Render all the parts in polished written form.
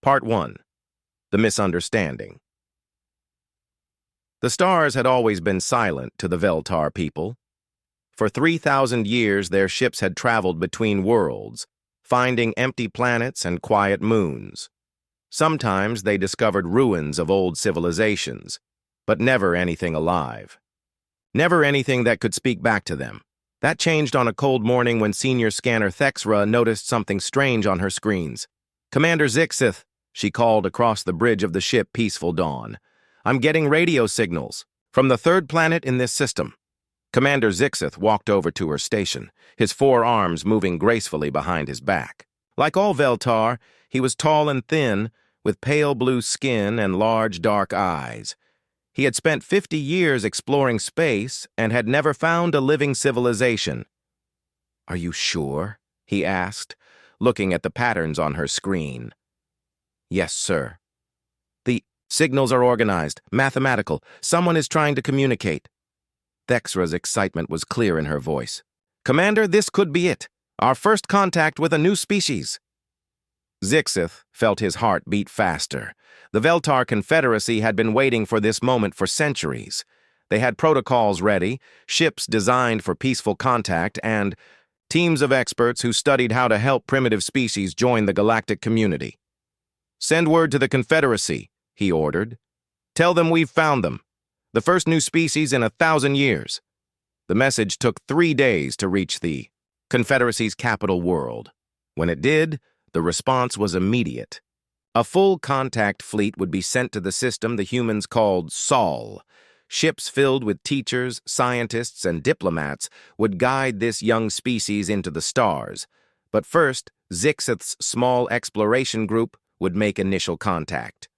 Part 1. The Misunderstanding. The stars had always been silent to the Veltar people. For 3,000 years, their ships had traveled between worlds, finding empty planets and quiet moons. Sometimes they discovered ruins of old civilizations, but never anything alive. Never anything that could speak back to them. That changed on a cold morning when Senior Scanner Thexra noticed something strange on her screens. "Commander Zixith," she called across the bridge of the ship Peaceful Dawn. "I'm getting radio signals from the third planet in this system." Commander Zixith walked over to her station, his four arms moving gracefully behind his back. Like all Veltar, he was tall and thin, with pale blue skin and large dark eyes. He had spent 50 years exploring space and had never found a living civilization. "Are you sure?" he asked, looking at the patterns on her screen. "Yes, sir." "The signals are organized, mathematical. Someone is trying to communicate." Thexra's excitement was clear in her voice. "Commander, this could be it. Our first contact with a new species." Zixith felt his heart beat faster. The Veltar Confederacy had been waiting for this moment for centuries. They had protocols ready, ships designed for peaceful contact, and teams of experts who studied how to help primitive species join the galactic community. "Send word to the Confederacy," he ordered. "Tell them we've found them. The first new species in 1,000 years. The message took 3 days to reach the Confederacy's capital world. When it did, the response was immediate. A full contact fleet would be sent to the system the humans called Sol. Ships filled with teachers, scientists, and diplomats would guide this young species into the stars. But first, Zixith's small exploration group would make initial contact.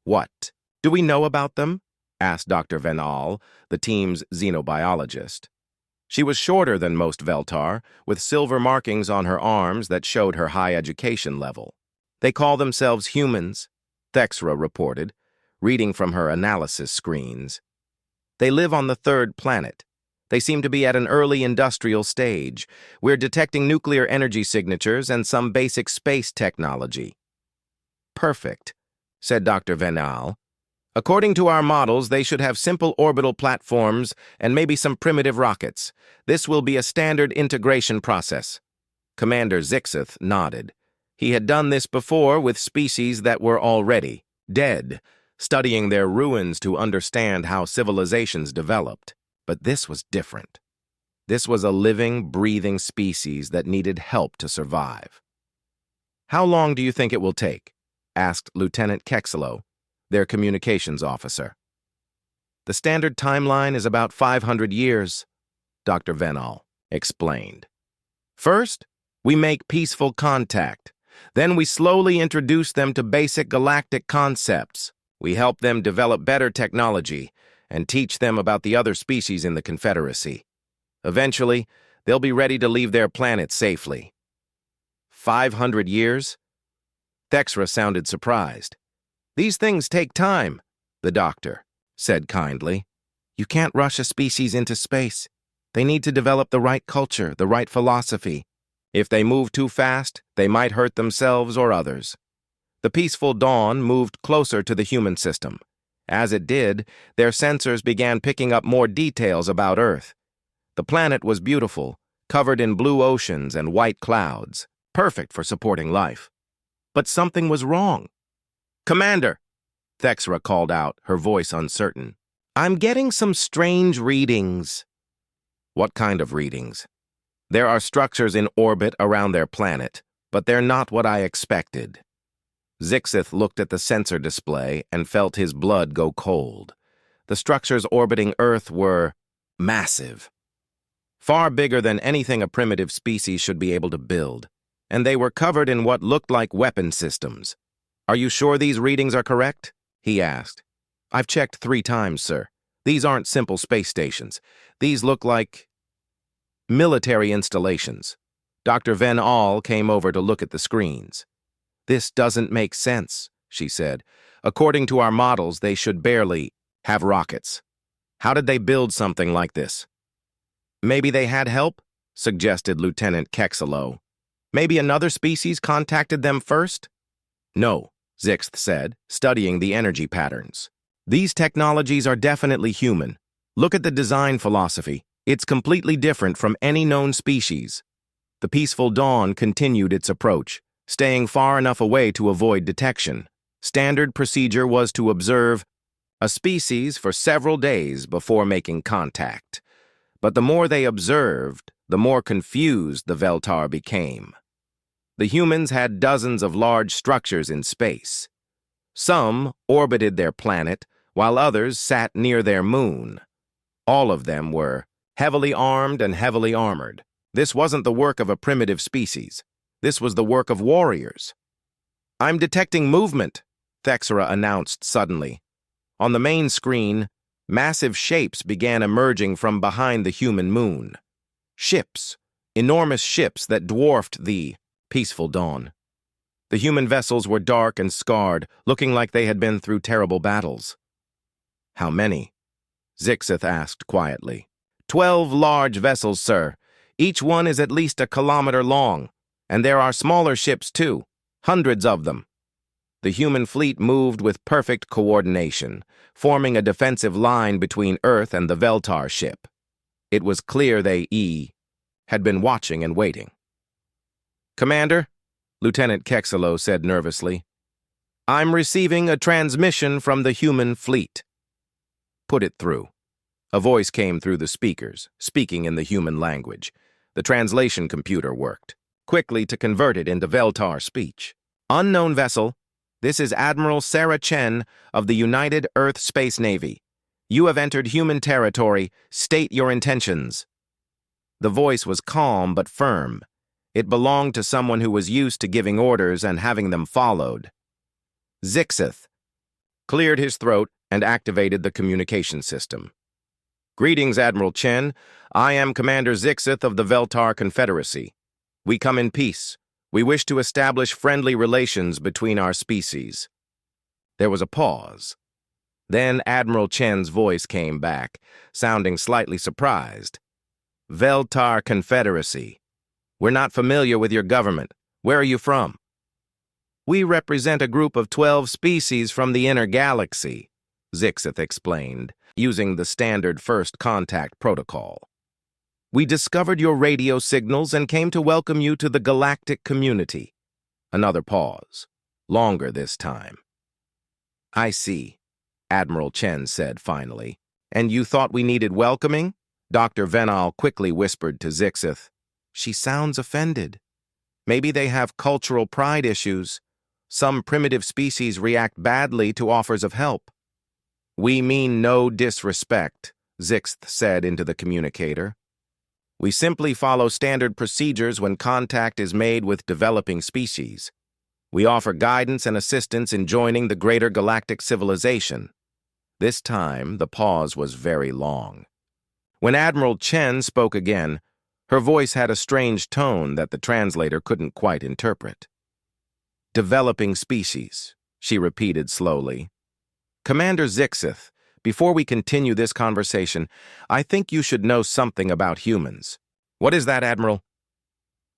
"What do we know about them?" asked Dr. Venal, the team's xenobiologist. She was shorter than most Veltar, with silver markings on her arms that showed her high education level. "They call themselves humans," Thexra reported, reading from her analysis screens. "They live on the third planet. They seem to be at an early industrial stage. We're detecting nuclear energy signatures and some basic space technology." "Perfect," said Dr. Venal. "According to our models, they should have simple orbital platforms and maybe some primitive rockets. This will be a standard integration process." Commander Zixith nodded. He had done this before with species that were already dead, studying their ruins to understand how civilizations developed. But this was different. This was a living, breathing species that needed help to survive. "How long do you think it will take?" asked Lieutenant Kexelo, their communications officer. "The standard timeline is about 500 years, Dr. Venal explained. "First, we make peaceful contact. Then we slowly introduce them to basic galactic concepts. We help them develop better technology and teach them about the other species in the Confederacy. Eventually, they'll be ready to leave their planet safely." 500 years? Thexra sounded surprised. "These things take time," the doctor said kindly. "You can't rush a species into space. They need to develop the right culture, the right philosophy. If they move too fast, they might hurt themselves or others." The Peaceful Dawn moved closer to the human system. As it did, their sensors began picking up more details about Earth. The planet was beautiful, covered in blue oceans and white clouds, perfect for supporting life. But something was wrong. "Commander," Thexra called out, her voice uncertain. "I'm getting some strange readings." "What kind of readings?" "There are structures in orbit around their planet, but they're not what I expected." Zixith looked at the sensor display and felt his blood go cold. The structures orbiting Earth were massive, far bigger than anything a primitive species should be able to build, and they were covered in what looked like weapon systems. "Are you sure these readings are correct?" he asked. "I've checked 3 times, sir. These aren't simple space stations. These look like military installations." Dr. Venal came over to look at the screens. "This doesn't make sense," she said. "According to our models, they should barely have rockets. How did they build something like this?" "Maybe they had help," suggested Lieutenant Kexelo. "Maybe another species contacted them first?" "No," Zixth said, studying the energy patterns. These technologies are definitely human. Look at the design philosophy. It's completely different from any known species. The Peaceful Dawn continued its approach, staying far enough away to avoid detection. Standard procedure was to observe a species for several days before making contact. But the more they observed, the more confused the Veltar became. The humans had dozens of large structures in space. Some orbited their planet, while others sat near their moon. All of them were heavily armed and heavily armored. This wasn't the work of a primitive species. This was the work of warriors. "I'm detecting movement," Thexera announced suddenly. On the main screen, massive shapes began emerging from behind the human moon. Ships, enormous ships that dwarfed the Peaceful Dawn. The human vessels were dark and scarred, looking like they had been through terrible battles. "How many?" Zixith asked quietly. 12 large vessels, sir. Each one is at least a kilometer long, and there are smaller ships too, hundreds of them. The human fleet moved with perfect coordination, forming a defensive line between Earth and the Veltar ship. It was clear they had been watching and waiting. "Commander," Lieutenant Kexelo said nervously, "I'm receiving a transmission from the human fleet." "Put it through." A voice came through the speakers, speaking in the human language. The translation computer worked quickly to convert it into Veltar speech. "Unknown vessel, this is Admiral Sarah Chen of the United Earth Space Navy. You have entered human territory. State your intentions." The voice was calm but firm. It belonged to someone who was used to giving orders and having them followed. Zixith cleared his throat and activated the communication system. "Greetings, Admiral Chen. I am Commander Zixith of the Veltar Confederacy. We come in peace. We wish to establish friendly relations between our species." There was a pause. Then Admiral Chen's voice came back, sounding slightly surprised. "Veltar Confederacy. We're not familiar with your government. Where are you from?" "We represent a group of 12 species from the inner galaxy," Zixith explained, using the standard first contact protocol. "We discovered your radio signals and came to welcome you to the galactic community." Another pause, longer this time. "I see," Admiral Chen said finally. "And you thought we needed welcoming?" Dr. Venal quickly whispered to Zixith. "She sounds offended. Maybe they have cultural pride issues. Some primitive species react badly to offers of help." "We mean no disrespect," Zixith said into the communicator. "We simply follow standard procedures when contact is made with developing species. We offer guidance and assistance in joining the greater galactic civilization." This time, the pause was very long. When Admiral Chen spoke again, her voice had a strange tone that the translator couldn't quite interpret. "Developing species," she repeated slowly. "Commander Zixith, before we continue this conversation, I think you should know something about humans." "What is that, Admiral?"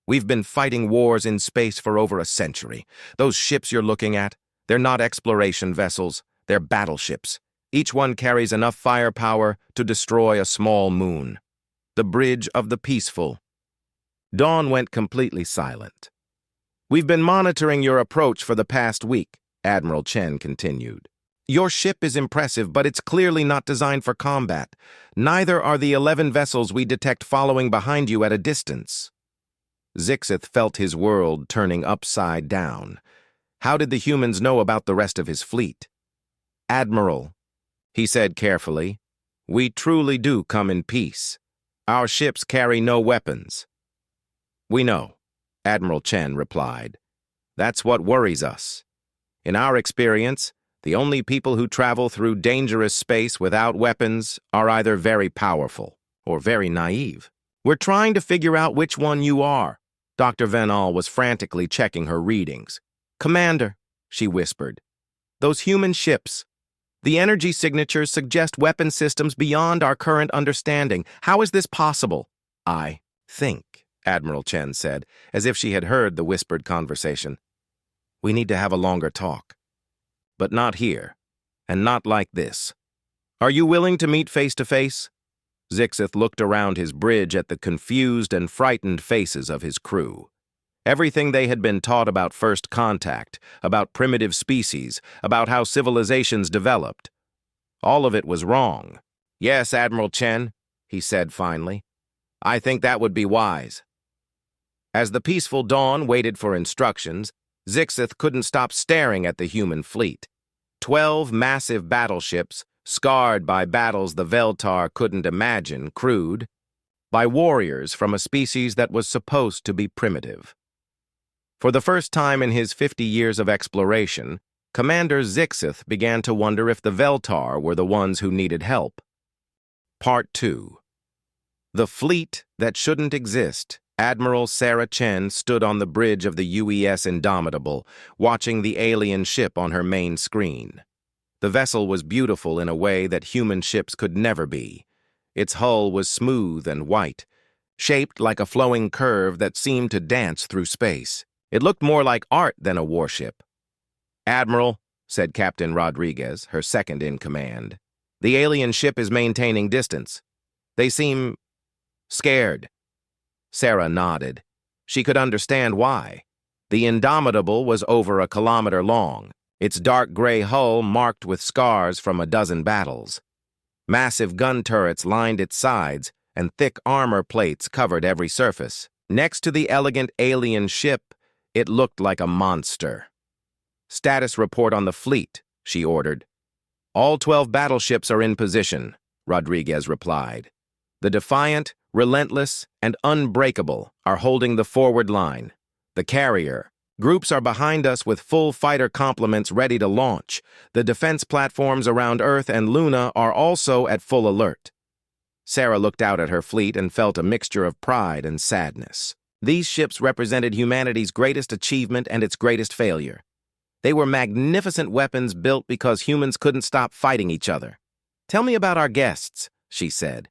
"We've been fighting wars in space for over a century. Those ships you're looking at, they're not exploration vessels, they're battleships. Each one carries enough firepower to destroy a small moon. The Bridge of the Peaceful." Dawn went completely silent. "We've been monitoring your approach for the past week," Admiral Chen continued. "Your ship is impressive, but it's clearly not designed for combat. Neither are the 11 vessels we detect following behind you at a distance." Zixith felt his world turning upside down. How did the humans know about the rest of his fleet? "Admiral," he said carefully, "we truly do come in peace. Our ships carry no weapons." "We know," Admiral Chen replied. "That's what worries us. In our experience, the only people who travel through dangerous space without weapons are either very powerful or very naive. We're trying to figure out which one you are." Dr. Venal was frantically checking her readings. "Commander," she whispered, "those human ships, the energy signatures suggest weapon systems beyond our current understanding. How is this possible?" "I think," Admiral Chen said, as if she had heard the whispered conversation, "we need to have a longer talk. but not here, and not like this. Are you willing to meet face to face? Zixith looked around his bridge at the confused and frightened faces of his crew. Everything they had been taught about first contact, about primitive species, about how civilizations developed. All of it was wrong. Yes, Admiral Chen, he said finally. I think that would be wise. As the peaceful dawn waited for instructions, Zixith couldn't stop staring at the human fleet. 12 massive battleships, scarred by battles the Veltar couldn't imagine, crewed by warriors from a species that was supposed to be primitive. For the first time in his 50 years of exploration, Commander Zixith began to wonder if the Veltar were the ones who needed help. Part 2. The fleet that shouldn't exist. Admiral Sarah Chen stood on the bridge of the UES Indomitable, watching the alien ship on her main screen. The vessel was beautiful in a way that human ships could never be. Its hull was smooth and white, shaped like a flowing curve that seemed to dance through space. It looked more like art than a warship. Admiral, said Captain Rodriguez, her second in command, the alien ship is maintaining distance. They seem scared. Sarah nodded. She could understand why. The Indomitable was over 1 kilometer long, its dark gray hull marked with scars from a dozen battles. Massive gun turrets lined its sides, and thick armor plates covered every surface. Next to the elegant alien ship, it looked like a monster. Status report on the fleet, she ordered. All 12 battleships are in position, Rodriguez replied. The Defiant, Relentless, and Unbreakable are holding the forward line. The Carrier. Groups are behind us with full fighter complements ready to launch. The defense platforms around Earth and Luna are also at full alert. Sarah looked out at her fleet and felt a mixture of pride and sadness. These ships represented humanity's greatest achievement and its greatest failure. They were magnificent weapons built because humans couldn't stop fighting each other. Tell me about our guests, she said.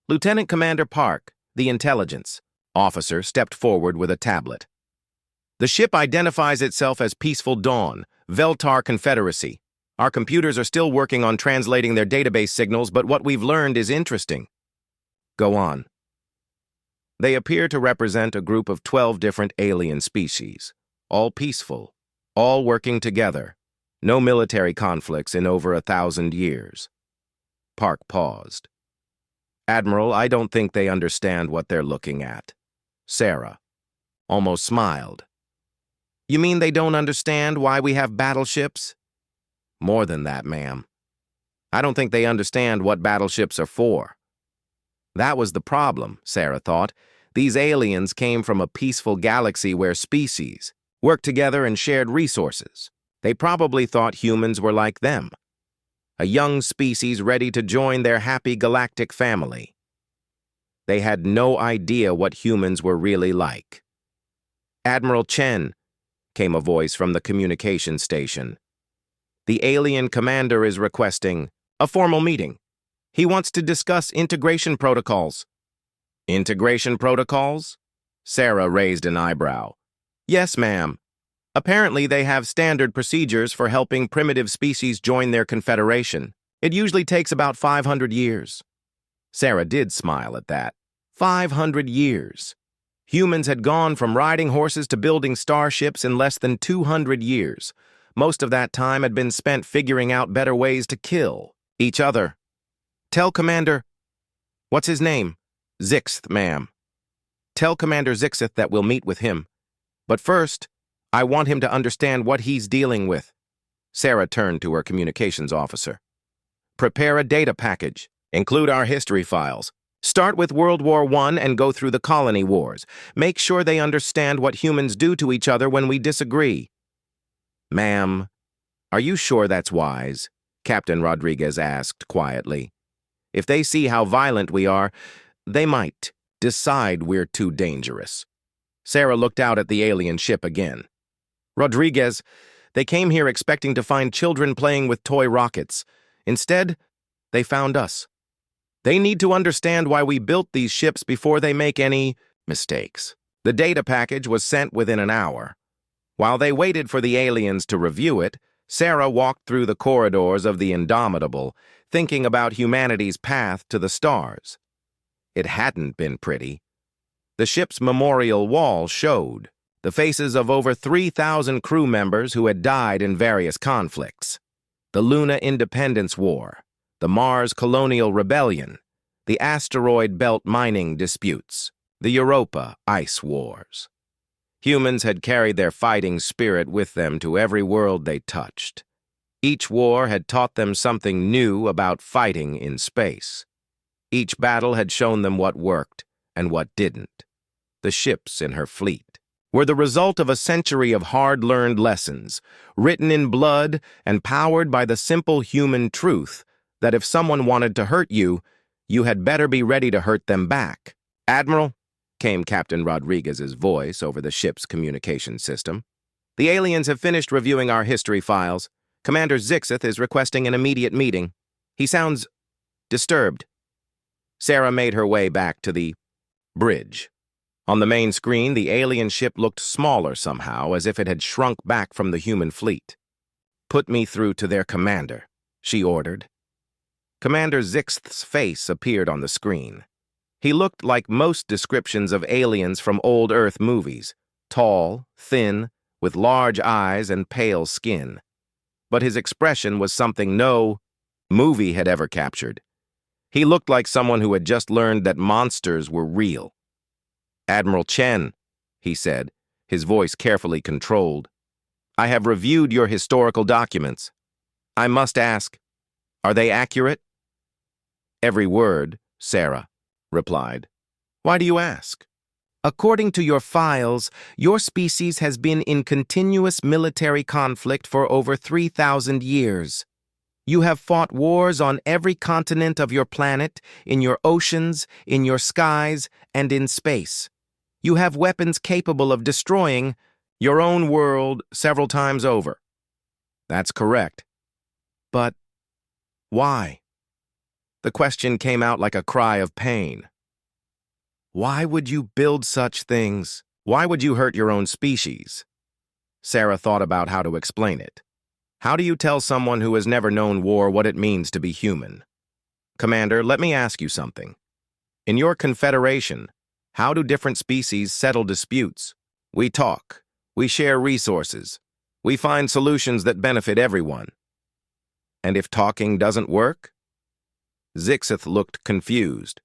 Lieutenant Commander Park, the intelligence officer, stepped forward with a tablet. The ship identifies itself as Peaceful Dawn, Veltar Confederacy. Our computers are still working on translating their database signals, but what we've learned is interesting. Go on. They appear to represent a group of 12 different alien species, all peaceful, all working together. No military conflicts in over 1,000 years. Park paused. Admiral, I don't think they understand what they're looking at. Sarah almost smiled. You mean they don't understand why we have battleships? More than that, ma'am. I don't think they understand what battleships are for. That was the problem, Sarah thought. These aliens came from a peaceful galaxy where species worked together and shared resources. They probably thought humans were like them. A young species ready to join their happy galactic family. They had no idea what humans were really like. Admiral Chen, came a voice from the communication station. The alien commander is requesting a formal meeting. He wants to discuss integration protocols. Integration protocols? Sarah raised an eyebrow. Yes, ma'am. Apparently they have standard procedures for helping primitive species join their confederation. It usually takes about 500 years. Sarah did smile at that. 500 years. Humans had gone from riding horses to building starships in less than 200 years. Most of that time had been spent figuring out better ways to kill each other. Tell Commander... What's his name? Zixith, ma'am. Tell Commander Zixith that we'll meet with him. But first, I want him to understand what he's dealing with. Sarah turned to her communications officer. Prepare a data package. Include our history files. Start with World War I and go through the colony wars. Make sure they understand what humans do to each other when we disagree. Ma'am, are you sure that's wise? Captain Rodriguez asked quietly. If they see how violent we are, they might decide we're too dangerous. Sarah looked out at the alien ship again. Rodriguez, they came here expecting to find children playing with toy rockets. Instead, they found us. They need to understand why we built these ships before they make any mistakes. The data package was sent within an hour. While they waited for the aliens to review it, Sarah walked through the corridors of the Indomitable, thinking about humanity's path to the stars. It hadn't been pretty. The ship's memorial wall showed the faces of over 3,000 crew members who had died in various conflicts. The Luna Independence War, the Mars Colonial Rebellion, the asteroid belt mining disputes, the Europa ice wars. Humans had carried their fighting spirit with them to every world they touched. Each war had taught them something new about fighting in space. Each battle had shown them what worked and what didn't. The ships in her fleet were the result of a century of hard-learned lessons, written in blood and powered by the simple human truth that if someone wanted to hurt you, you had better be ready to hurt them back. "Admiral," came Captain Rodriguez's voice over the ship's communication system. "The aliens have finished reviewing our history files. Commander Zixith is requesting an immediate meeting. He sounds disturbed." Sarah made her way back to the bridge. On the main screen, the alien ship looked smaller somehow, as if it had shrunk back from the human fleet. "Put me through to their commander," she ordered. Commander Zixith's face appeared on the screen. He looked like most descriptions of aliens from old Earth movies, tall, thin, with large eyes and pale skin. But his expression was something no movie had ever captured. He looked like someone who had just learned that monsters were real. "Admiral Chen," he said, his voice carefully controlled, "I have reviewed your historical documents. I must ask, are they accurate?" "Every word," Sarah replied. "Why do you ask?" "According to your files, your species has been in continuous military conflict for over 3,000 years. You have fought wars on every continent of your planet, in your oceans, in your skies, and in space. You have weapons capable of destroying your own world several times over." "That's correct. But why?" The question came out like a cry of pain. "Why would you build such things? Why would you hurt your own species?" Sarah thought about how to explain it. How do you tell someone who has never known war what it means to be human? "Commander, let me ask you something. In your confederation, how do different species settle disputes? We talk. We share resources. We find solutions that benefit everyone. And if talking doesn't work?" Zixith looked confused.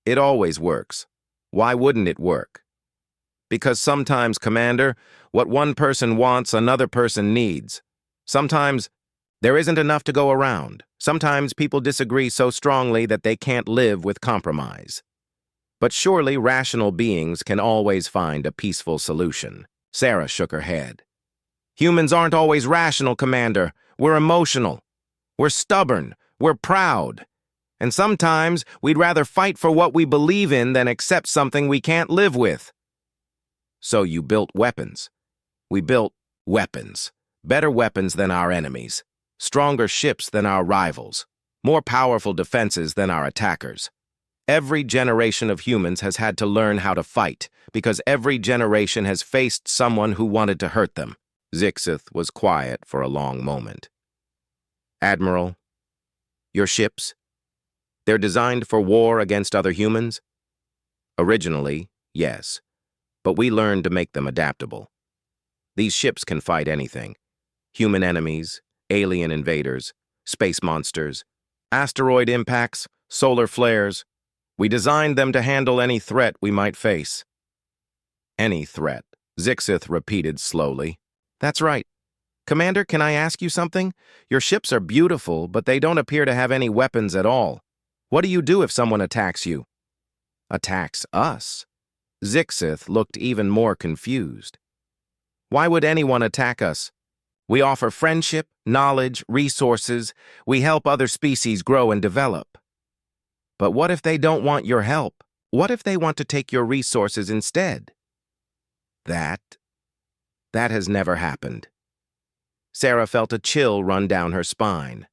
"It always works. Why wouldn't it work?" "Because sometimes, Commander, what one person wants, another person needs. Sometimes there isn't enough to go around. Sometimes people disagree so strongly that they can't live with compromise. But surely rational beings can always find a peaceful solution." Sarah shook her head. "Humans aren't always rational, Commander. We're emotional. We're stubborn. We're proud. And sometimes we'd rather fight for what we believe in than accept something we can't live with." "So you built weapons." "We built weapons. Better weapons than our enemies. Stronger ships than our rivals. More powerful defenses than our attackers. Every generation of humans has had to learn how to fight, because every generation has faced someone who wanted to hurt them." Zixith was quiet for a long moment. "Admiral, your ships? They're designed for war against other humans?" "Originally, yes, but we learned to make them adaptable. These ships can fight anything. Human enemies, alien invaders, space monsters, asteroid impacts, solar flares. We designed them to handle any threat we might face." "Any threat," Zixith repeated slowly. "That's right. Commander, can I ask you something? Your ships are beautiful, but they don't appear to have any weapons at all. What do you do if someone attacks you?" "Attacks us?" Zixith looked even more confused. "Why would anyone attack us? We offer friendship, knowledge, resources. We help other species grow and develop. But what if they don't want your help? What if they want to take your resources instead?" That has never happened. Sarah felt a chill run down her spine.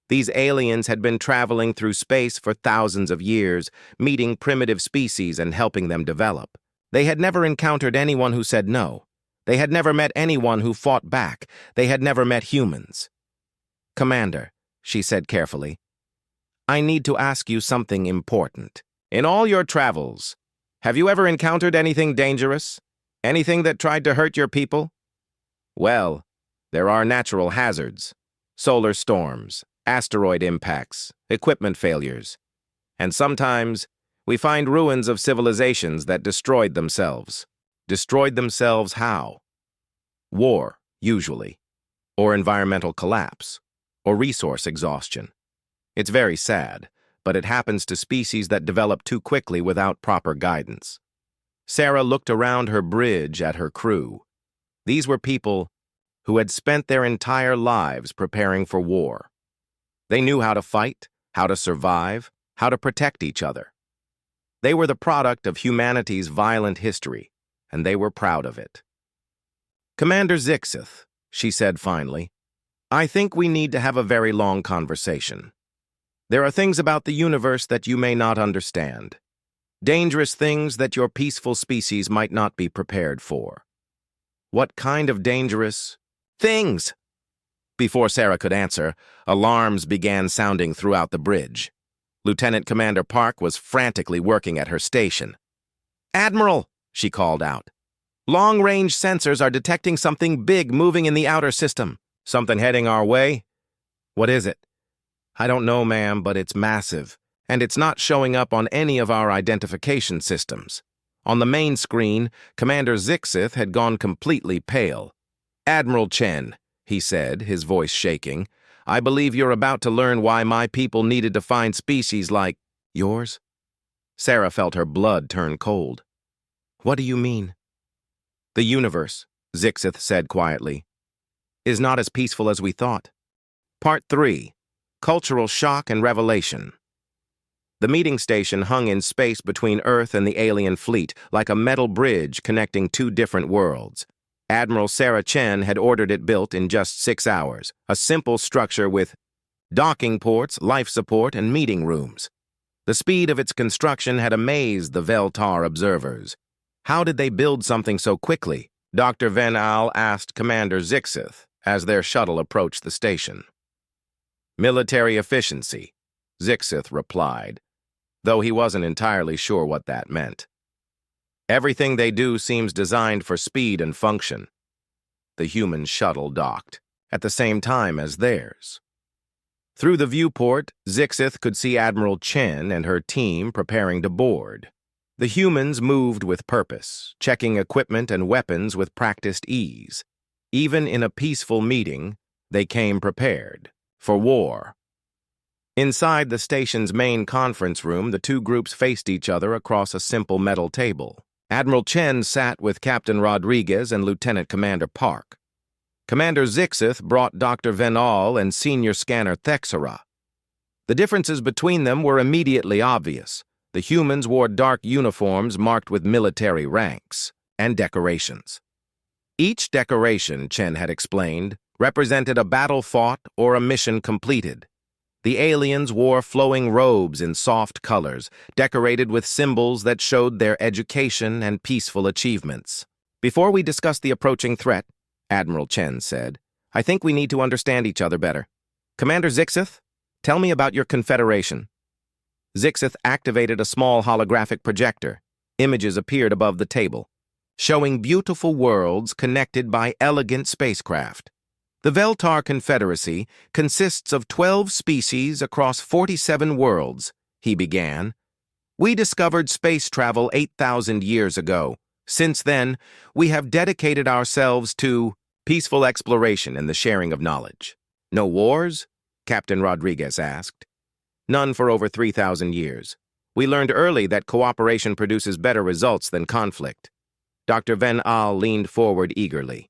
These aliens had been traveling through space for thousands of years, meeting primitive species and helping them develop. They had never encountered anyone who said no. They had never met anyone who fought back. They had never met humans. "Commander," she said carefully, "I need to ask you something important. In all your travels, have you ever encountered anything dangerous? Anything that tried to hurt your people?" "Well, there are natural hazards, solar storms, asteroid impacts, equipment failures, and sometimes we find ruins of civilizations that destroyed themselves." Destroyed themselves how? War, usually, or environmental collapse, or resource exhaustion. It's very sad, but it happens to species that develop too quickly without proper guidance. Sarah looked around her bridge at her crew. These were people who had spent their entire lives preparing for war. They knew how to fight, how to survive, how to protect each other. They were the product of humanity's violent history, and they were proud of it. "Commander Zixith," she said finally, "I think we need to have a very long conversation. There are things about the universe that you may not understand. Dangerous things that your peaceful species might not be prepared for." "What kind of dangerous things?" Before Sarah could answer, alarms began sounding throughout the bridge. Lieutenant Commander Park was frantically working at her station. "Admiral," she called out, "long-range sensors are detecting something big moving in the outer system." "Something heading our way?" "What is it?" "I don't know, ma'am, but it's massive, and it's not showing up on any of our identification systems." On the main screen, Commander Zixith had gone completely pale. "Admiral Chen," he said, his voice shaking, "I believe you're about to learn why my people needed to find species like yours." Sarah felt her blood turn cold. "What do you mean?" "The universe," Zixith said quietly, "is not as peaceful as we thought." Part 3. Cultural Shock and Revelation. The meeting station hung in space between Earth and the alien fleet, like a metal bridge connecting two different worlds. Admiral Sarah Chen had ordered it built in just 6 hours, a simple structure with docking ports, life support, and meeting rooms. The speed of its construction had amazed the Veltar observers. How did they build something so quickly? Dr. Van Al asked Commander Zixith as their shuttle approached the station. "Military efficiency," Zixith replied, though he wasn't entirely sure what that meant. "Everything they do seems designed for speed and function." The human shuttle docked, at the same time as theirs. Through the viewport, Zixith could see Admiral Chen and her team preparing to board. The humans moved with purpose, checking equipment and weapons with practiced ease. Even in a peaceful meeting, they came prepared for war. Inside the station's main conference room, the two groups faced each other across a simple metal table. Admiral Chen sat with Captain Rodriguez and Lieutenant Commander Park. Commander Zixith brought Dr. Venal and Senior Scanner Thexera. The differences between them were immediately obvious. The humans wore dark uniforms marked with military ranks and decorations. Each decoration, Chen had explained, represented a battle fought or a mission completed. The aliens wore flowing robes in soft colors, decorated with symbols that showed their education and peaceful achievements. "Before we discuss the approaching threat," Admiral Chen said, "I think we need to understand each other better. Commander Zixith, tell me about your confederation." Zixith activated a small holographic projector. Images appeared above the table, showing beautiful worlds connected by elegant spacecraft. "The Veltar Confederacy consists of 12 species across 47 worlds," he began. "We discovered space travel 8,000 years ago. Since then, we have dedicated ourselves to peaceful exploration and the sharing of knowledge." "No wars?" Captain Rodriguez asked. "None for over 3,000 years. We learned early that cooperation produces better results than conflict." Dr. Van Al leaned forward eagerly.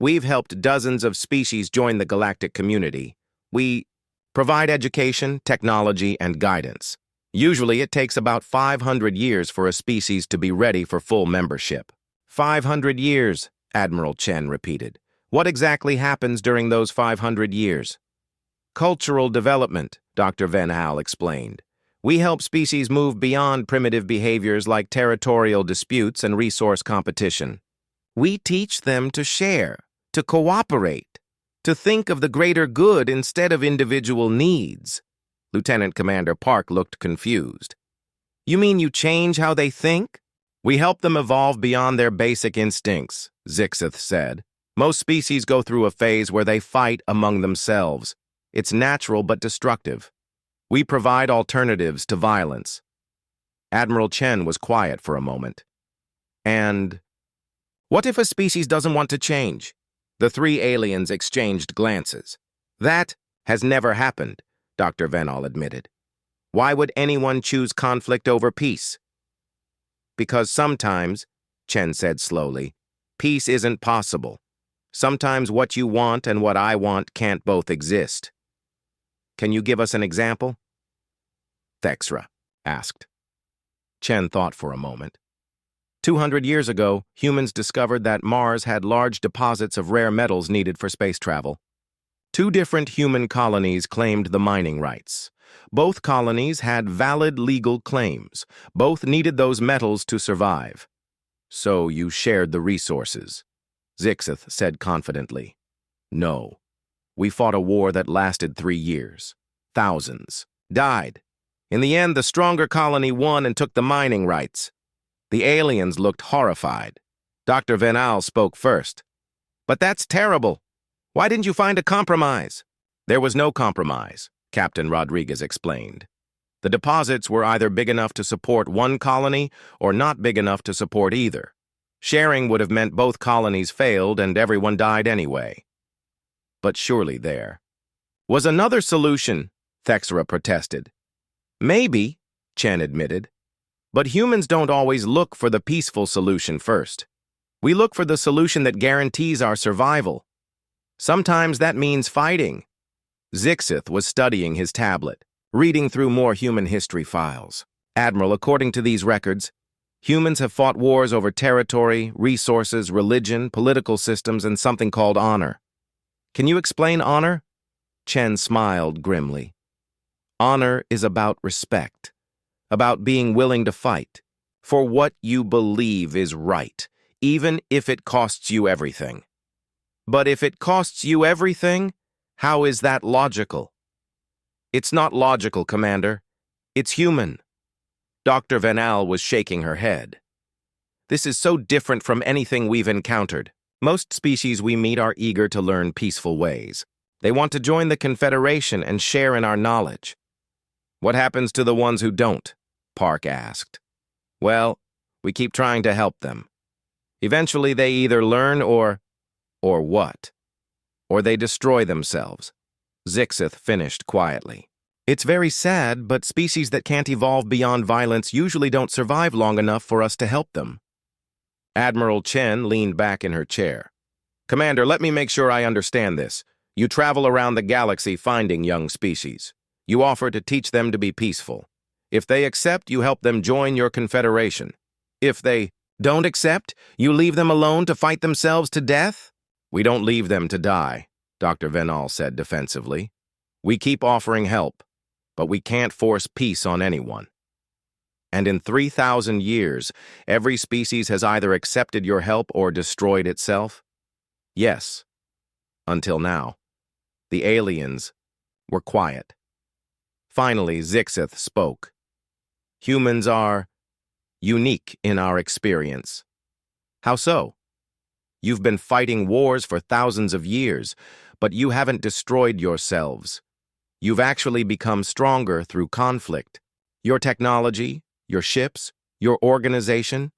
"We've helped dozens of species join the galactic community. We provide education, technology, and guidance. Usually it takes about 500 years for a species to be ready for full membership." 500 years, Admiral Chen repeated. "What exactly happens during those 500 years?" "Cultural development," Dr. Van Al explained. "We help species move beyond primitive behaviors like territorial disputes and resource competition. We teach them to share, to cooperate, to think of the greater good instead of individual needs. Lieutenant Commander Park looked confused. You mean you change how they think? We help them evolve beyond their basic instincts, Zixith said. Most species go through a phase where they fight among themselves. It's natural but destructive. We provide alternatives to violence. Admiral Chen was quiet for a moment. And what if a species doesn't want to change? The three aliens exchanged glances. That has never happened, Dr. Venal admitted. Why would anyone choose conflict over peace? Because sometimes, Chen said slowly, peace isn't possible. Sometimes what you want and what I want can't both exist. Can you give us an example? Thexra asked. Chen thought for a moment. 200 years ago, humans discovered that Mars had large deposits of rare metals needed for space travel. 2 different human colonies claimed the mining rights. Both colonies had valid legal claims. Both needed those metals to survive. So you shared the resources, Zixith said confidently. No. We fought a war that lasted 3 years. Thousands died. In the end, the stronger colony won and took the mining rights. The aliens looked horrified. Dr. Venal spoke first. But that's terrible. Why didn't you find a compromise? There was no compromise, Captain Rodriguez explained. The deposits were either big enough to support one colony or not big enough to support either. Sharing would have meant both colonies failed and everyone died anyway. But surely there was another solution, Thexra protested. Maybe, Chen admitted. But humans don't always look for the peaceful solution first. We look for the solution that guarantees our survival. Sometimes that means fighting. Zixith was studying his tablet, reading through more human history files. Admiral, according to these records, humans have fought wars over territory, resources, religion, political systems, and something called honor. Can you explain honor? Chen smiled grimly. Honor is about respect, about being willing to fight for what you believe is right, even if it costs you everything. But if it costs you everything, how is that logical? It's not logical, Commander. It's human. Dr. Venal was shaking her head. This is so different from anything we've encountered. Most species we meet are eager to learn peaceful ways. They want to join the Confederation and share in our knowledge. What happens to the ones who don't? Park asked. Well, we keep trying to help them. Eventually they either learn or what? Or they destroy themselves. Zixith finished quietly. It's very sad, but species that can't evolve beyond violence usually don't survive long enough for us to help them. Admiral Chen leaned back in her chair. Commander, let me make sure I understand this. You travel around the galaxy finding young species. You offer to teach them to be peaceful. If they accept, you help them join your confederation. If they don't accept, you leave them alone to fight themselves to death? We don't leave them to die, Dr. Venal said defensively. We keep offering help, but we can't force peace on anyone. And in 3,000 years, every species has either accepted your help or destroyed itself? Yes, until now. The aliens were quiet. Finally, Zixith spoke. Humans are unique in our experience. How so? You've been fighting wars for thousands of years, but you haven't destroyed yourselves. You've actually become stronger through conflict. Your technology, your ships, your organization.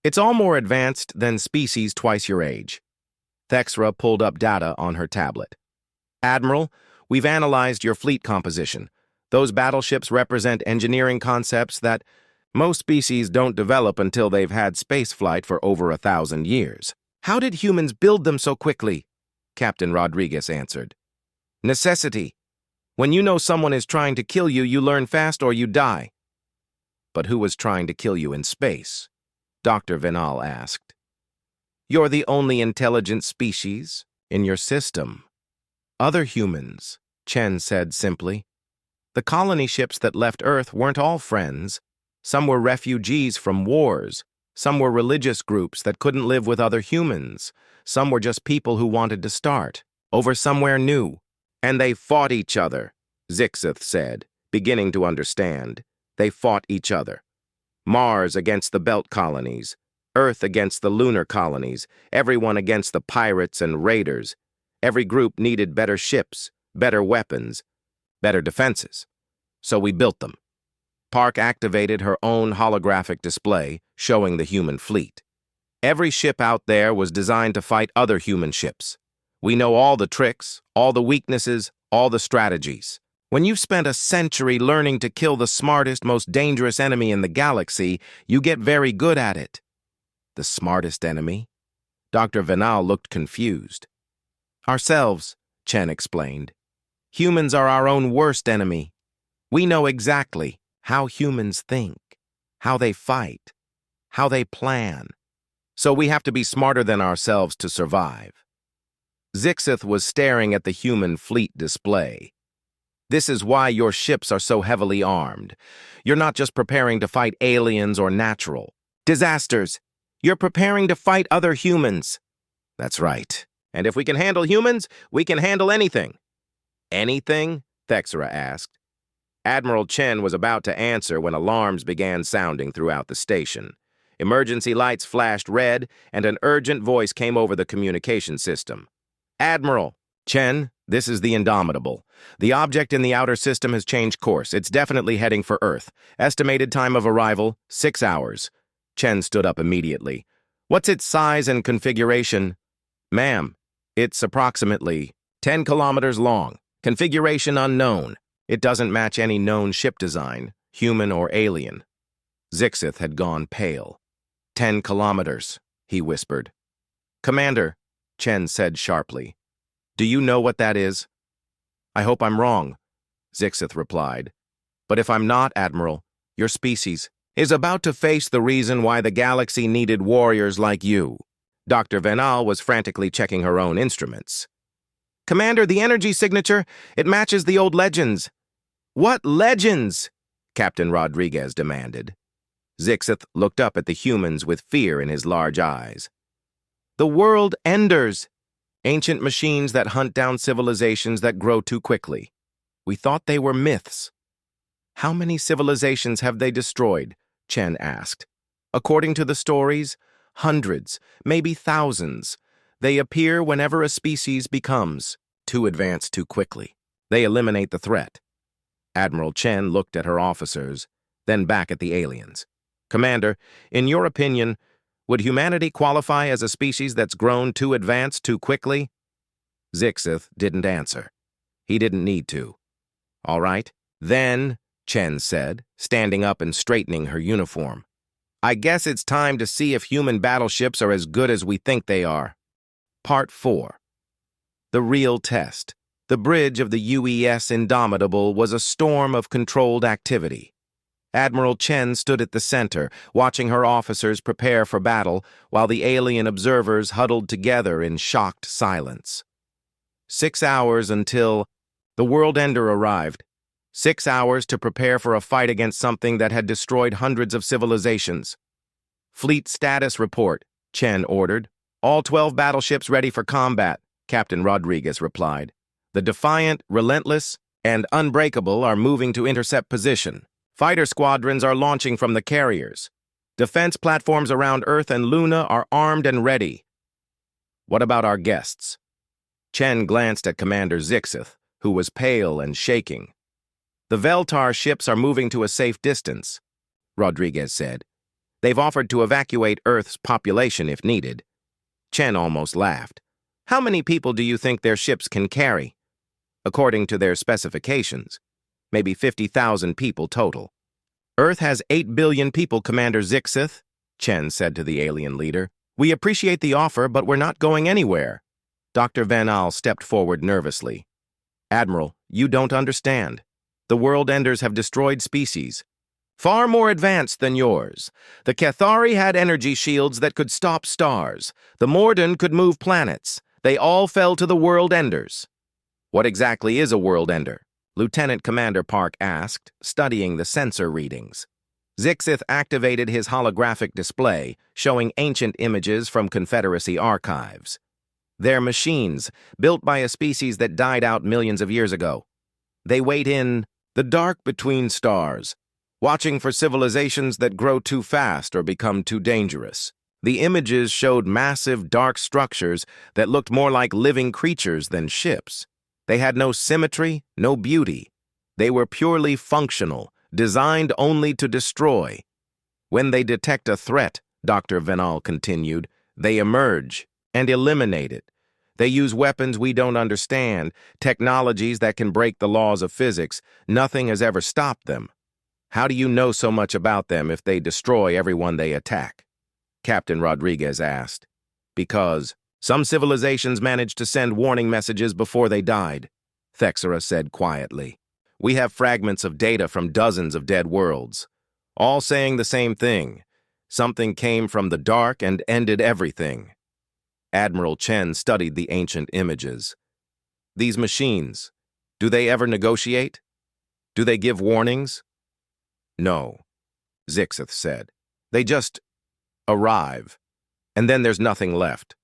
It's all more advanced than species twice your age. Thexra pulled up data on her tablet. Admiral, we've analyzed your fleet composition. Those battleships represent engineering concepts that most species don't develop until they've had spaceflight for over 1,000 years. How did humans build them so quickly? Captain Rodriguez answered. Necessity. When you know someone is trying to kill you, you learn fast or you die. But who was trying to kill you in space? Dr. Venal asked. You're the only intelligent species in your system. Other humans, Chen said simply. The colony ships that left Earth weren't all friends. Some were refugees from wars. Some were religious groups that couldn't live with other humans. Some were just people who wanted to start over somewhere new. And they fought each other, Zixith said, beginning to understand. They fought each other. Mars against the Belt colonies, Earth against the lunar colonies, everyone against the pirates and raiders. Every group needed better ships, better weapons, better defenses. So we built them. Park activated her own holographic display, showing the human fleet. Every ship out there was designed to fight other human ships. We know all the tricks, all the weaknesses, all the strategies. When you've spent a century learning to kill the smartest, most dangerous enemy in the galaxy, you get very good at it. The smartest enemy? Dr. Venal looked confused. Ourselves, Chen explained. Humans are our own worst enemy. We know exactly how humans think, how they fight, how they plan. So we have to be smarter than ourselves to survive. Zixith was staring at the human fleet display. This is why your ships are so heavily armed. You're not just preparing to fight aliens or natural disasters. You're preparing to fight other humans. That's right. And if we can handle humans, we can handle anything. Anything? Thexera asked. Admiral Chen was about to answer when alarms began sounding throughout the station. Emergency lights flashed red, and an urgent voice came over the communication system. Admiral! Chen, this is the Indomitable. The object in the outer system has changed course. It's definitely heading for Earth. Estimated time of arrival, 6 hours. Chen stood up immediately. What's its size and configuration? Ma'am, it's approximately 10 kilometers long. Configuration unknown. It doesn't match any known ship design, human or alien. Zixith had gone pale. 10 kilometers, he whispered. Commander, Chen said sharply. Do you know what that is? I hope I'm wrong, Zixith replied. But if I'm not, Admiral, your species is about to face the reason why the galaxy needed warriors like you. Dr. Venal was frantically checking her own instruments. Commander, the energy signature, it matches the old legends. What legends? Captain Rodriguez demanded. Zixith looked up at the humans with fear in his large eyes. The world enders. Ancient machines that hunt down civilizations that grow too quickly. We thought they were myths. How many civilizations have they destroyed? Chen asked. According to the stories, hundreds, maybe thousands. They appear whenever a species becomes too advanced too quickly. They eliminate the threat. Admiral Chen looked at her officers, then back at the aliens. Commander, in your opinion, would humanity qualify as a species that's grown too advanced too quickly? Zixith didn't answer. He didn't need to. All right. Then, Chen said, standing up and straightening her uniform. I guess it's time to see if human battleships are as good as we think they are. Part 4. The real test. The bridge of the UES Indomitable was a storm of controlled activity. Admiral Chen stood at the center, watching her officers prepare for battle, while the alien observers huddled together in shocked silence. 6 hours until the World Ender arrived. 6 hours to prepare for a fight against something that had destroyed hundreds of civilizations. Fleet status report, Chen ordered. All 12 battleships ready for combat, Captain Rodriguez replied. The Defiant, Relentless, and Unbreakable are moving to intercept position. Fighter squadrons are launching from the carriers. Defense platforms around Earth and Luna are armed and ready. What about our guests? Chen glanced at Commander Zixith, who was pale and shaking. The Veltar ships are moving to a safe distance, Rodriguez said. They've offered to evacuate Earth's population if needed. Chen almost laughed. How many people do you think their ships can carry? According to their specifications, maybe 50,000 people total. Earth has 8 billion people, Commander Zixith, Chen said to the alien leader. We appreciate the offer, but we're not going anywhere. Dr. Venal stepped forward nervously. Admiral, you don't understand. The World Enders have destroyed species, far more advanced than yours. The Cathari had energy shields that could stop stars. The Morden could move planets. They all fell to the World Enders. What exactly is a World Ender? Lieutenant Commander Park asked, studying the sensor readings. Zixith activated his holographic display, showing ancient images from Confederacy archives. They're machines, built by a species that died out millions of years ago. They wait in the dark between stars, watching for civilizations that grow too fast or become too dangerous. The images showed massive, dark structures that looked more like living creatures than ships. They had no symmetry, no beauty. They were purely functional, designed only to destroy. When they detect a threat, Dr. Venal continued, they emerge and eliminate it. They use weapons we don't understand, technologies that can break the laws of physics. Nothing has ever stopped them. How do you know so much about them if they destroy everyone they attack? Captain Rodriguez asked. Because some civilizations managed to send warning messages before they died, Thexera said quietly. We have fragments of data from dozens of dead worlds, all saying the same thing. Something came from the dark and ended everything. Admiral Chen studied the ancient images. These machines, do they ever negotiate? Do they give warnings? No, Zixith said. They just arrive, and then there's nothing left.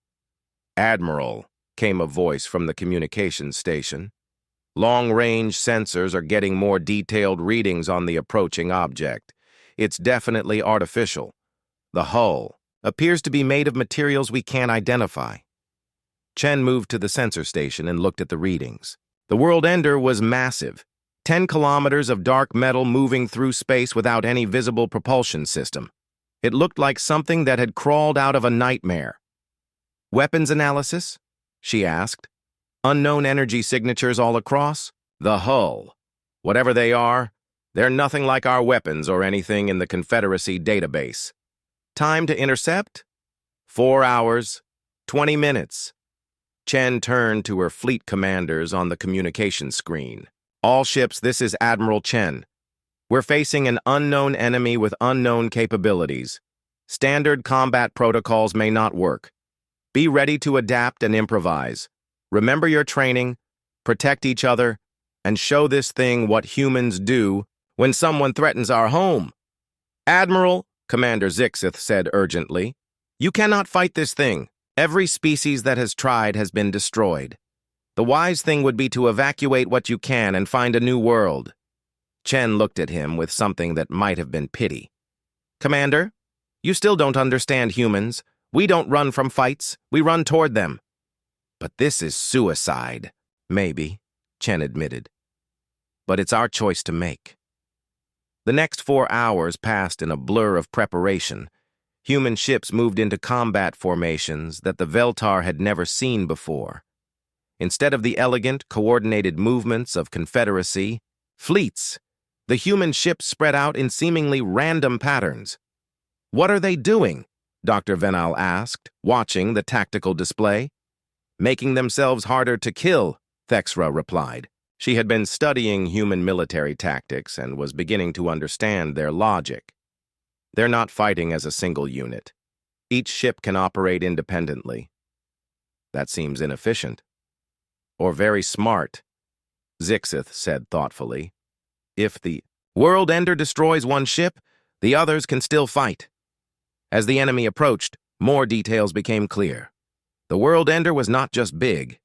Admiral, came a voice from the communications station. Long-range sensors are getting more detailed readings on the approaching object. It's definitely artificial. The hull appears to be made of materials we can't identify. Chen moved to the sensor station and looked at the readings. The world ender was massive, 10 kilometers of dark metal moving through space without any visible propulsion system. It looked like something that had crawled out of a nightmare. Weapons analysis? She asked. Unknown energy signatures all across? The hull. Whatever they are, they're nothing like our weapons or anything in the Confederacy database. Time to intercept? 4 hours, 20 minutes. Chen turned to her fleet commanders on the communications screen. All ships, this is Admiral Chen. We're facing an unknown enemy with unknown capabilities. Standard combat protocols may not work. Be ready to adapt and improvise. Remember your training, protect each other, and show this thing what humans do when someone threatens our home. Admiral, Commander Zixith said urgently, you cannot fight this thing. Every species that has tried has been destroyed. The wise thing would be to evacuate what you can and find a new world. Chen looked at him with something that might have been pity. Commander, you still don't understand humans. We don't run from fights. We run toward them. But this is suicide. Maybe, Chen admitted. But it's our choice to make. The next 4 hours passed in a blur of preparation. Human ships moved into combat formations that the Veltar had never seen before. Instead of the elegant, coordinated movements of Confederacy, fleets, the human ships spread out in seemingly random patterns. What are they doing? Dr. Venal asked, watching the tactical display. Making themselves harder to kill, Thexera replied. She had been studying human military tactics and was beginning to understand their logic. They're not fighting as a single unit. Each ship can operate independently. That seems inefficient. Or very smart, Zixith said thoughtfully. If the world ender destroys one ship, the others can still fight. As the enemy approached, more details became clear. The world ender was not just big,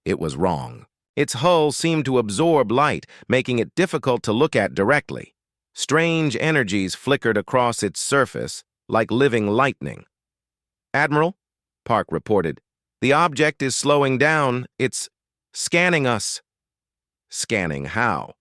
it was wrong. Its hull seemed to absorb light, making it difficult to look at directly. Strange energies flickered across its surface, like living lightning. Admiral, Park reported, the object is slowing down. It's scanning us. Scanning how?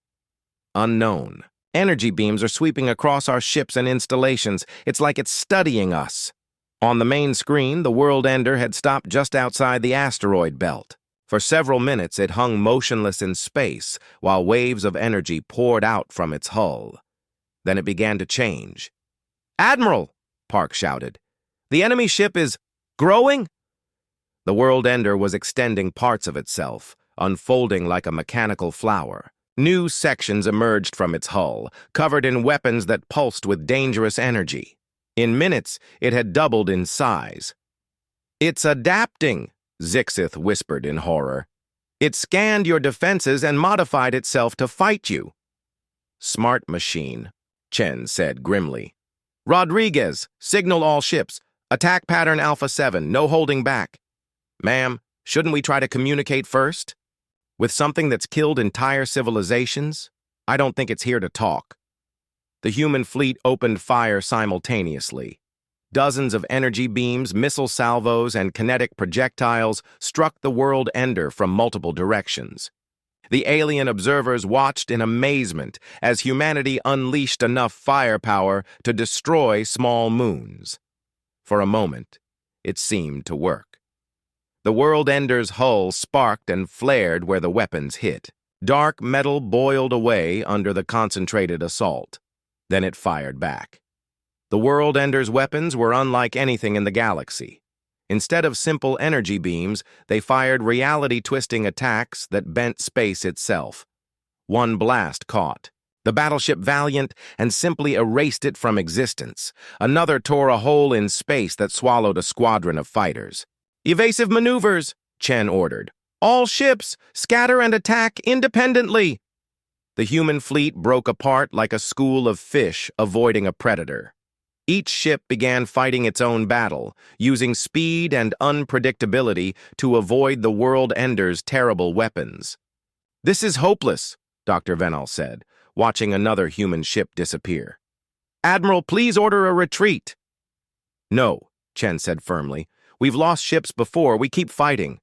Unknown. Energy beams are sweeping across our ships and installations. It's like it's studying us. On the main screen, the world ender had stopped just outside the asteroid belt. For several minutes, it hung motionless in space, while waves of energy poured out from its hull. Then it began to change. Admiral, Park shouted. The enemy ship is growing? The world ender was extending parts of itself, unfolding like a mechanical flower. New sections emerged from its hull, covered in weapons that pulsed with dangerous energy. In minutes, it had doubled in size. It's adapting, Zixith whispered in horror. It scanned your defenses and modified itself to fight you. Smart machine, Chen said grimly. Rodriguez, signal all ships. Attack pattern Alpha 7, no holding back. Ma'am, shouldn't we try to communicate first? With something that's killed entire civilizations? I don't think it's here to talk. The human fleet opened fire simultaneously. Dozens of energy beams, missile salvos, and kinetic projectiles struck the world ender from multiple directions. The alien observers watched in amazement as humanity unleashed enough firepower to destroy small moons. For a moment, it seemed to work. The world ender's hull sparked and flared where the weapons hit. Dark metal boiled away under the concentrated assault. Then it fired back. The world ender's weapons were unlike anything in the galaxy. Instead of simple energy beams, they fired reality-twisting attacks that bent space itself. One blast caught the battleship Valiant and simply erased it from existence. Another tore a hole in space that swallowed a squadron of fighters. "Evasive maneuvers," Chen ordered. "All ships, scatter and attack independently." The human fleet broke apart like a school of fish avoiding a predator. Each ship began fighting its own battle, using speed and unpredictability to avoid the world ender's terrible weapons. "This is hopeless," Dr. Venal said, watching another human ship disappear. "Admiral, please order a retreat." "No," Chen said firmly. "We've lost ships before, we keep fighting.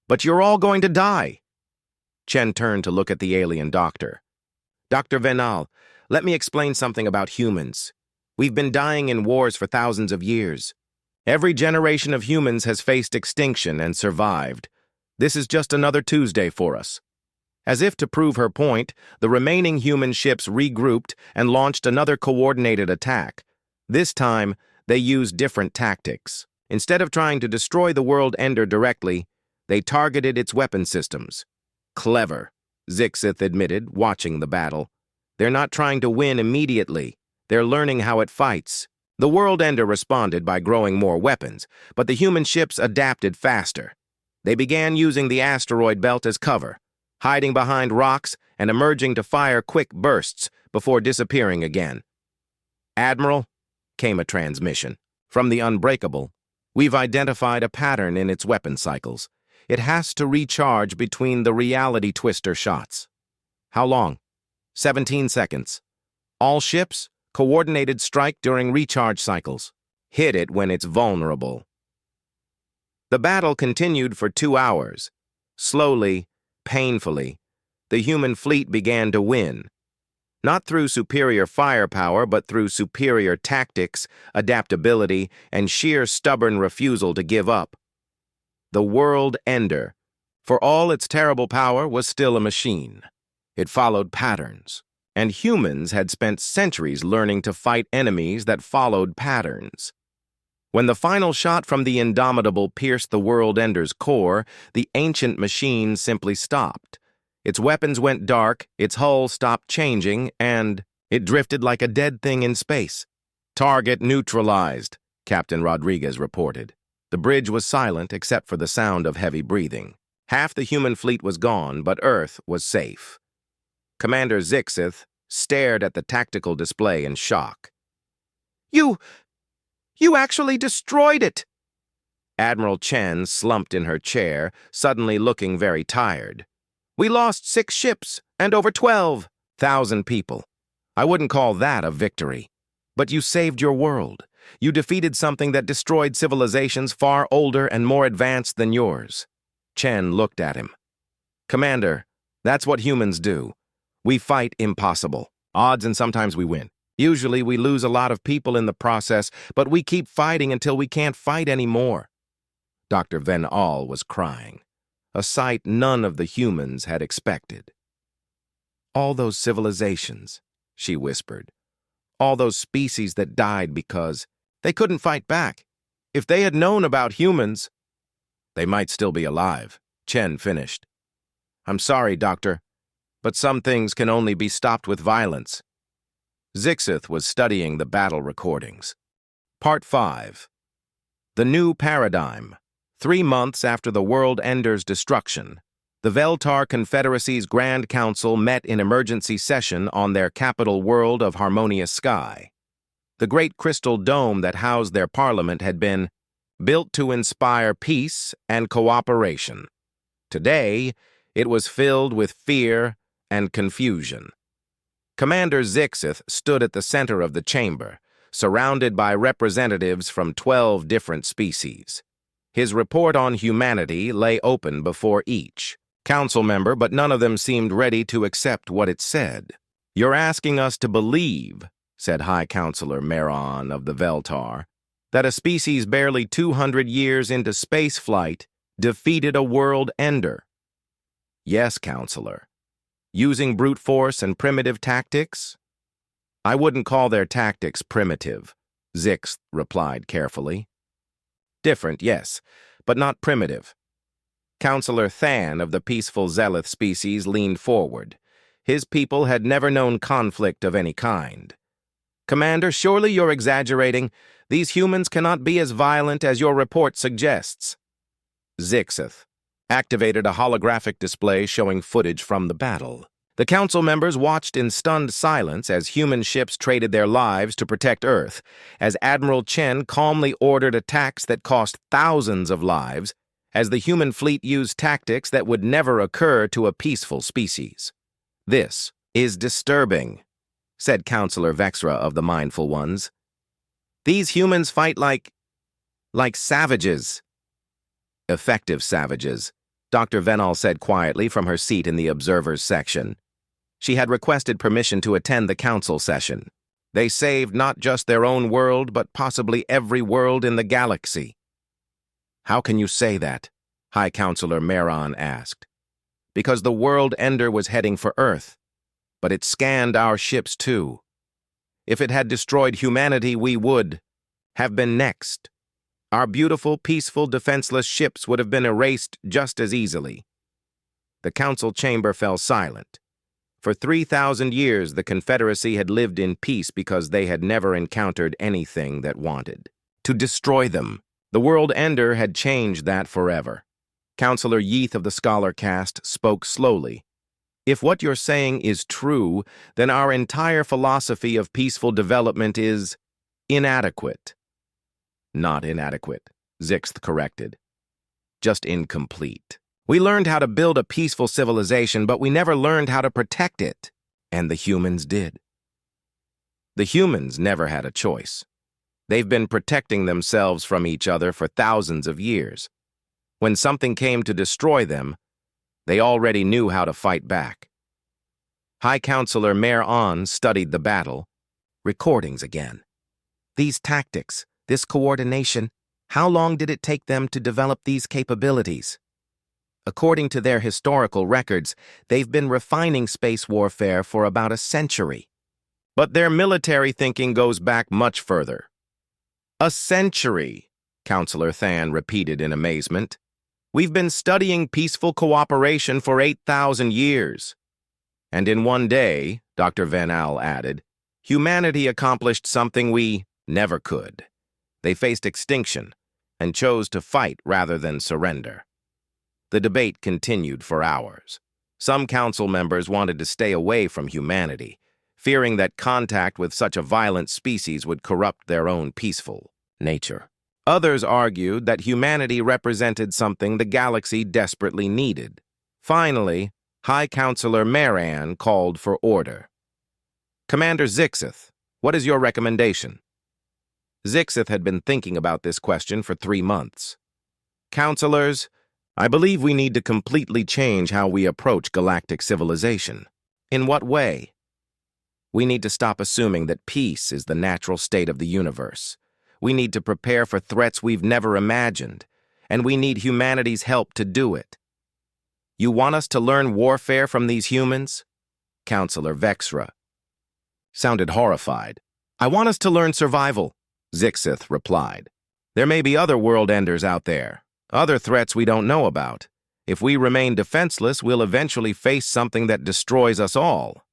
But you're all going to die." Chen turned to look at the alien doctor. "Dr. Venal, let me explain something about humans. We've been dying in wars for thousands of years. Every generation of humans has faced extinction and survived. This is just another Tuesday for us." As if to prove her point, the remaining human ships regrouped and launched another coordinated attack. This time, they used different tactics. Instead of trying to destroy the world ender directly, they targeted its weapon systems. "Clever," Zixith admitted, watching the battle. "They're not trying to win immediately. They're learning how it fights." The world ender responded by growing more weapons, but the human ships adapted faster. They began using the asteroid belt as cover, hiding behind rocks and emerging to fire quick bursts before disappearing again. "Admiral," came a transmission. "From the Unbreakable, we've identified a pattern in its weapon cycles. It has to recharge between the reality twister shots." "How long?" 17 seconds. "All ships, coordinated strike during recharge cycles. Hit it when it's vulnerable." The battle continued for 2 hours. Slowly, painfully, the human fleet began to win. Not through superior firepower, but through superior tactics, adaptability, and sheer stubborn refusal to give up. The world ender, for all its terrible power, was still a machine. It followed patterns. And humans had spent centuries learning to fight enemies that followed patterns. When the final shot from the Indomitable pierced the world ender's core, the ancient machine simply stopped. Its weapons went dark, its hull stopped changing, and it drifted like a dead thing in space. "Target neutralized," Captain Rodriguez reported. The bridge was silent except for the sound of heavy breathing. Half the human fleet was gone, but Earth was safe. Commander Zixith stared at the tactical display in shock. You actually destroyed it!" Admiral Chen slumped in her chair, suddenly looking very tired. "We lost 6 ships and over 12,000 people. I wouldn't call that a victory. But you saved your world. You defeated something that destroyed civilizations far older and more advanced than yours." Chen looked at him. "Commander, that's what humans do. We fight impossible odds and sometimes we win. Usually we lose a lot of people in the process, but we keep fighting until we can't fight anymore." Dr. Venal was crying, a sight none of the humans had expected. "All those civilizations," she whispered. "All those species that died because they couldn't fight back. If they had known about humans—" "They might still be alive," Chen finished. "I'm sorry, Doctor, but some things can only be stopped with violence." Zixith was studying the battle recordings. Part 5. The New Paradigm. 3 months after the world ender's destruction, the Veltar Confederacy's Grand Council met in emergency session on their capital world of Harmonious Sky. The great crystal dome that housed their parliament had been built to inspire peace and cooperation. Today, it was filled with fear and confusion. Commander Zixith stood at the center of the chamber, surrounded by representatives from 12 different species. His report on humanity lay open before each council member, but none of them seemed ready to accept what it said. "You're asking us to believe," said High Counselor Meron of the Veltar, "that a species barely 200 years into space flight defeated a world ender." "Yes, Counselor. Using brute force and primitive tactics?" "I wouldn't call their tactics primitive," Zix replied carefully. "Different, yes, but not primitive." Counselor Than of the peaceful Zealoth species leaned forward. His people had never known conflict of any kind. "Commander, surely you're exaggerating. These humans cannot be as violent as your report suggests." Zixith activated a holographic display showing footage from the battle. The council members watched in stunned silence as human ships traded their lives to protect Earth, as Admiral Chen calmly ordered attacks that cost thousands of lives, as the human fleet used tactics that would never occur to a peaceful species. "This is disturbing," said Counselor Vexra of the Mindful Ones. "These humans fight like savages." "Effective savages," Dr. Venal said quietly from her seat in the observers section. She had requested permission to attend the council session. They saved not just their own world, but possibly every world in the galaxy. "How can you say that?" High Counselor Meron asked. "Because the world ender was heading for Earth, but it scanned our ships too. If it had destroyed humanity, we would have been next. Our beautiful, peaceful, defenseless ships would have been erased just as easily." The council chamber fell silent. For 3,000 years, the Confederacy had lived in peace because they had never encountered anything that wanted to destroy them. The world ender had changed that forever. Counselor Yeath of the Scholar Caste spoke slowly. "If what you're saying is true, then our entire philosophy of peaceful development is inadequate." "Not inadequate," Zixth corrected. "Just incomplete. We learned how to build a peaceful civilization, but we never learned how to protect it. And the humans did." "The humans never had a choice. They've been protecting themselves from each other for thousands of years. When something came to destroy them, they already knew how to fight back." High Counselor Meron studied the battle. Recordings again. "These tactics, this coordination, how long did it take them to develop these capabilities?" "According to their historical records, they've been refining space warfare for about a century." "But their military thinking goes back much further." "A century," Counselor Than repeated in amazement. "We've been studying peaceful cooperation for 8,000 years. And in one day," Dr. Venal added, "humanity accomplished something we never could. They faced extinction and chose to fight rather than surrender." The debate continued for hours. Some council members wanted to stay away from humanity, fearing that contact with such a violent species would corrupt their own peaceful nature. Others argued that humanity represented something the galaxy desperately needed. Finally, High Counselor Meran called for order. "Commander Zixith, what is your recommendation?" Zixith had been thinking about this question for 3 months. "Counselors, I believe we need to completely change how we approach galactic civilization." "In what way?" "We need to stop assuming that peace is the natural state of the universe. We need to prepare for threats we've never imagined, and we need humanity's help to do it." "You want us to learn warfare from these humans?" Counselor Vexra sounded horrified. "I want us to learn survival," Zixith replied. "There may be other world enders out there. Other threats we don't know about. If we remain defenseless, we'll eventually face something that destroys us all."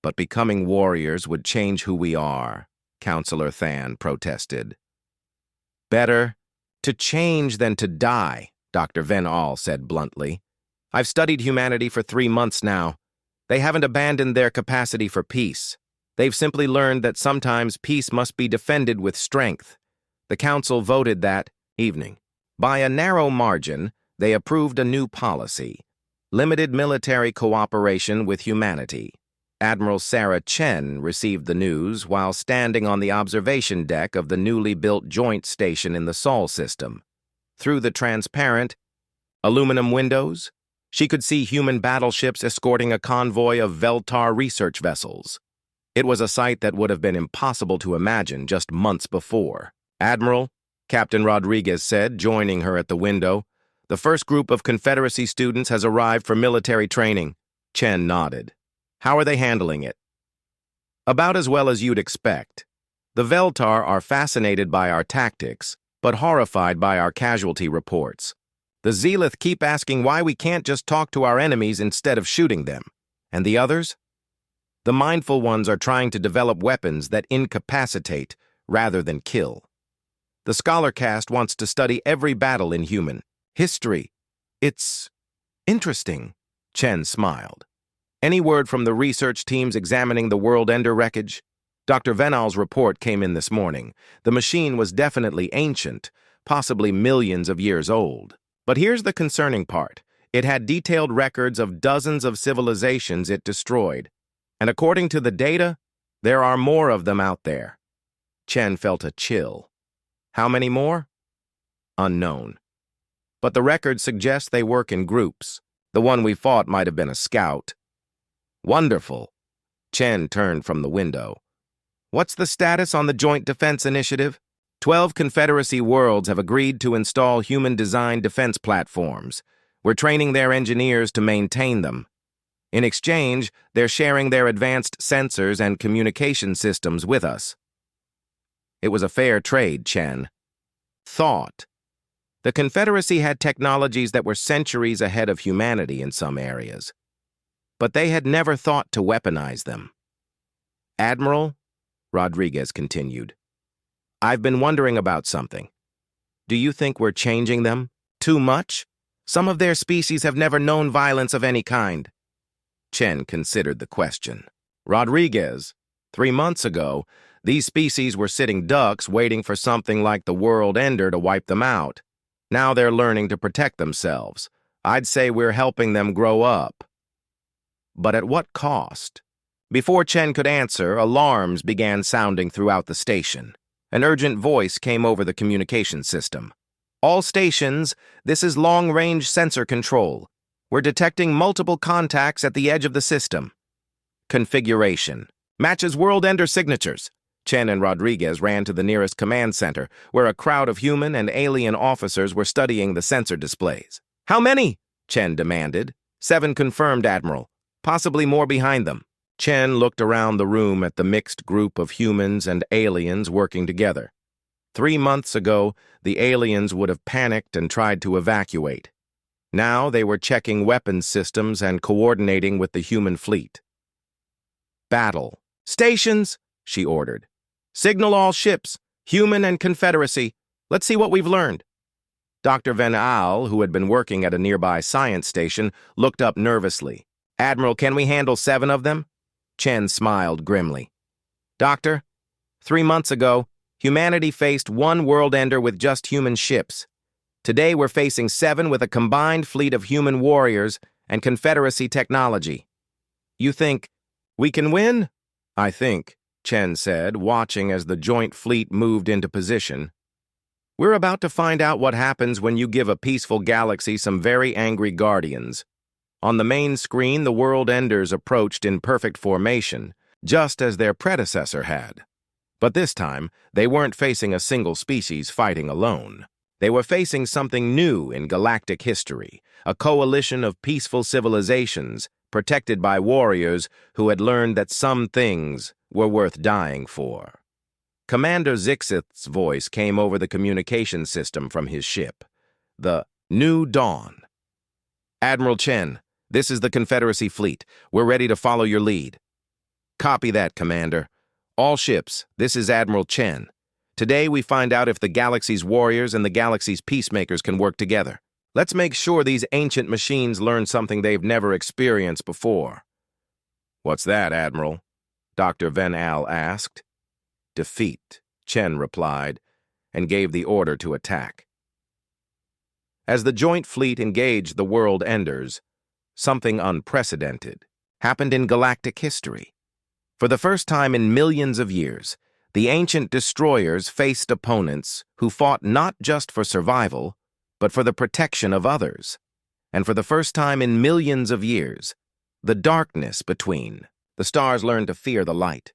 "But becoming warriors would change who we are," Counselor Than protested. "Better to change than to die," Dr. Venal said bluntly. "I've studied humanity for 3 months now. They haven't abandoned their capacity for peace. They've simply learned that sometimes peace must be defended with strength. The council voted that evening. By a narrow margin, they approved a new policy: limited military cooperation with humanity. Admiral Sarah Chen received the news while standing on the observation deck of the newly built joint station in the Sol system. Through the transparent, aluminum windows, she could see human battleships escorting a convoy of Veltar research vessels. It was a sight that would have been impossible to imagine just months before. "Admiral," Captain Rodriguez said, joining her at the window, "the first group of Confederacy students has arrived for military training." Chen nodded. "How are they handling it?" "About as well as you'd expect. The Veltar are fascinated by our tactics, but horrified by our casualty reports. The Zealoth keep asking why we can't just talk to our enemies instead of shooting them. And the others? The mindful ones are trying to develop weapons that incapacitate rather than kill. The scholar caste wants to study every battle in human history. It's interesting." Chen smiled. "Any word from the research teams examining the World Ender wreckage?" Dr. Venal's report came in this morning. The machine was definitely ancient, possibly millions of years old. But here's the concerning part. It had detailed records of dozens of civilizations it destroyed. And according to the data, there are more of them out there. Chen felt a chill. How many more? Unknown. But the records suggest they work in groups. The one we fought might have been a scout. Wonderful. Chen turned from the window. "What's the status on the Joint Defense Initiative?" 12 Confederacy worlds have agreed to install human-designed defense platforms. We're training their engineers to maintain them. In exchange, they're sharing their advanced sensors and communication systems with us. It was a fair trade, Chen thought. The Confederacy had technologies that were centuries ahead of humanity in some areas, but they had never thought to weaponize them. "Admiral," Rodriguez continued, "I've been wondering about something. Do you think we're changing them too much? Some of their species have never known violence of any kind." Chen considered the question. "Rodriguez, 3 months ago, these species were sitting ducks waiting for something like the World Ender to wipe them out. Now they're learning to protect themselves. I'd say we're helping them grow up." But at what cost? Before Chen could answer, alarms began sounding throughout the station. An urgent voice came over the communication system. "All stations, this is long-range sensor control. We're detecting multiple contacts at the edge of the system. Configuration matches World Ender signatures." Chen and Rodriguez ran to the nearest command center, where a crowd of human and alien officers were studying the sensor displays. "How many?" Chen demanded. 7 confirmed, Admiral. Possibly more behind them." Chen looked around the room at the mixed group of humans and aliens working together. 3 months ago, the aliens would have panicked and tried to evacuate. Now they were checking weapons systems and coordinating with the human fleet. "Battle. Stations," she ordered. "Signal all ships, human and Confederacy. Let's see what we've learned." Dr. Venal, who had been working at a nearby science station, looked up nervously. "Admiral, can we handle 7 of them?" Chen smiled grimly. "Doctor, 3 months ago, humanity faced 1 world ender with just human ships. Today we're facing 7 with a combined fleet of human warriors and Confederacy technology. You think we can win?" "I think," Chen said, watching as the joint fleet moved into position. "We're about to find out what happens when you give a peaceful galaxy some very angry guardians." On the main screen, the world enders approached in perfect formation, just as their predecessor had. But this time, they weren't facing a single species fighting alone. They were facing something new in galactic history, a coalition of peaceful civilizations protected by warriors who had learned that some things were worth dying for. Commander Zixith's voice came over the communication system from his ship. The New Dawn. "Admiral Chen, this is the Confederacy fleet. We're ready to follow your lead." "Copy that, Commander. All ships, this is Admiral Chen. Today we find out if the galaxy's warriors and the galaxy's peacemakers can work together. Let's make sure these ancient machines learn something they've never experienced before." "What's that, Admiral?" Dr. Van Al asked. Defeat, Chen replied, and gave the order to attack. As the joint fleet engaged the world enders, something unprecedented happened in galactic history. For the first time in millions of years, the ancient destroyers faced opponents who fought not just for survival, but for the protection of others. And for the first time in millions of years, the darkness between the stars learned to fear the light.